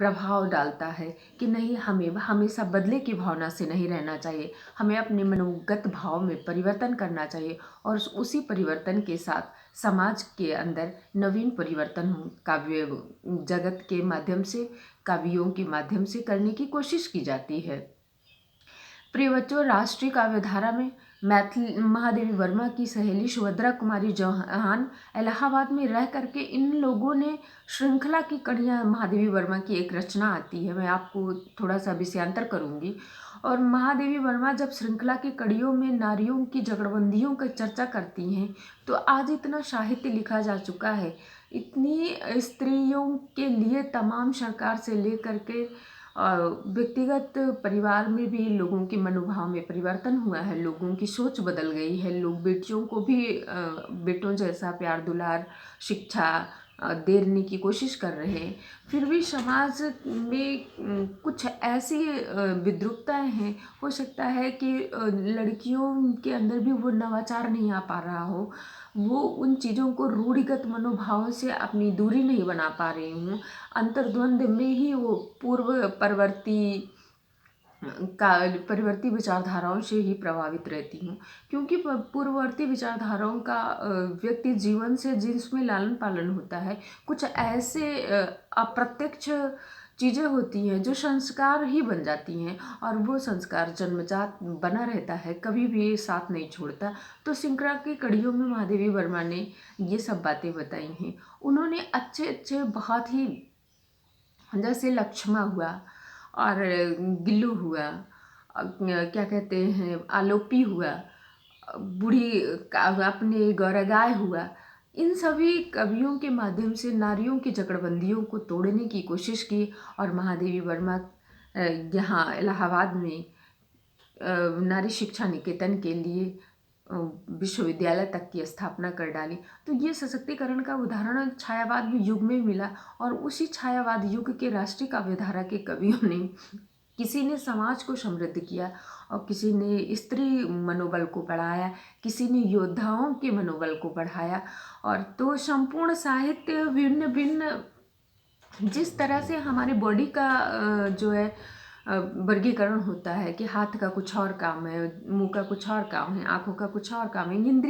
प्रभाव डालता है कि नहीं, हमें हमेशा बदले की भावना से नहीं रहना चाहिए, हमें अपने मनोगत भाव में परिवर्तन करना चाहिए और उसी परिवर्तन के साथ समाज के अंदर नवीन परिवर्तन काव्य जगत के माध्यम से, काव्यों के माध्यम से करने की कोशिश की जाती है। प्रिय बच्चों, राष्ट्रीय काव्यधारा में मैथिली महादेवी वर्मा की सहेली सुभद्रा कुमारी चौहान इलाहाबाद में रह करके इन लोगों ने श्रृंखला की कड़ियाँ, महादेवी वर्मा की एक रचना आती है, मैं आपको थोड़ा सा विषयांतर करूँगी। और महादेवी वर्मा जब श्रृंखला की कड़ियों में नारियों की जगड़बंदियों की चर्चा करती हैं, तो आज इतना साहित्य लिखा जा चुका है, इतनी स्त्रियों के लिए तमाम सरकार से लेकर के व्यक्तिगत परिवार में भी लोगों के मनोभाव में परिवर्तन हुआ है, लोगों की सोच बदल गई है, लोग बेटियों को भी बेटों जैसा प्यार दुलार शिक्षा देने की कोशिश कर रहे हैं। फिर भी समाज में कुछ ऐसी विद्रूपताएं हैं, हो सकता है कि लड़कियों के अंदर भी वो नवाचार नहीं आ पा रहा हो, वो उन चीज़ों को रूढ़िगत मनोभावों से अपनी दूरी नहीं बना पा रही हूँ, अंतर्द्वंद में ही वो पूर्व परिवर्ती विचारधाराओं से ही प्रभावित रहती हूँ, क्योंकि पूर्ववर्ती विचारधाराओं का व्यक्ति जीवन से जिसमें लालन पालन होता है, कुछ ऐसे अप्रत्यक्ष चीज़ें होती हैं जो संस्कार ही बन जाती हैं और वो संस्कार जन्मजात बना रहता है, कभी भी साथ नहीं छोड़ता। तो श्रृंखला की कड़ियों में महादेवी वर्मा ने ये सब बातें बताई हैं। उन्होंने अच्छे अच्छे बहुत ही, जैसे लक्ष्मा हुआ और गिल्लू हुआ, क्या कहते हैं, आलोपी हुआ, बूढ़ी अपने गौरगाय हुआ, इन सभी कवियों के माध्यम से नारियों की जकड़बंदियों को तोड़ने की कोशिश की और महादेवी वर्मा यहाँ इलाहाबाद में नारी शिक्षा निकेतन के लिए विश्वविद्यालय तक की स्थापना कर डाली। तो ये सशक्तिकरण का उदाहरण छायावाद युग में मिला और उसी छायावाद युग के राष्ट्रीय काव्यधारा के कवियों ने, किसी ने समाज को समृद्ध किया और किसी ने स्त्री मनोबल को बढ़ाया, किसी ने योद्धाओं के मनोबल को बढ़ाया। और तो संपूर्ण साहित्य भिन्न भिन्न, जिस तरह से हमारे बॉडी का जो है वर्गीकरण होता है कि हाथ का कुछ और काम है, मुंह का कुछ और काम है, आँखों का कुछ और काम है, इंद्रिय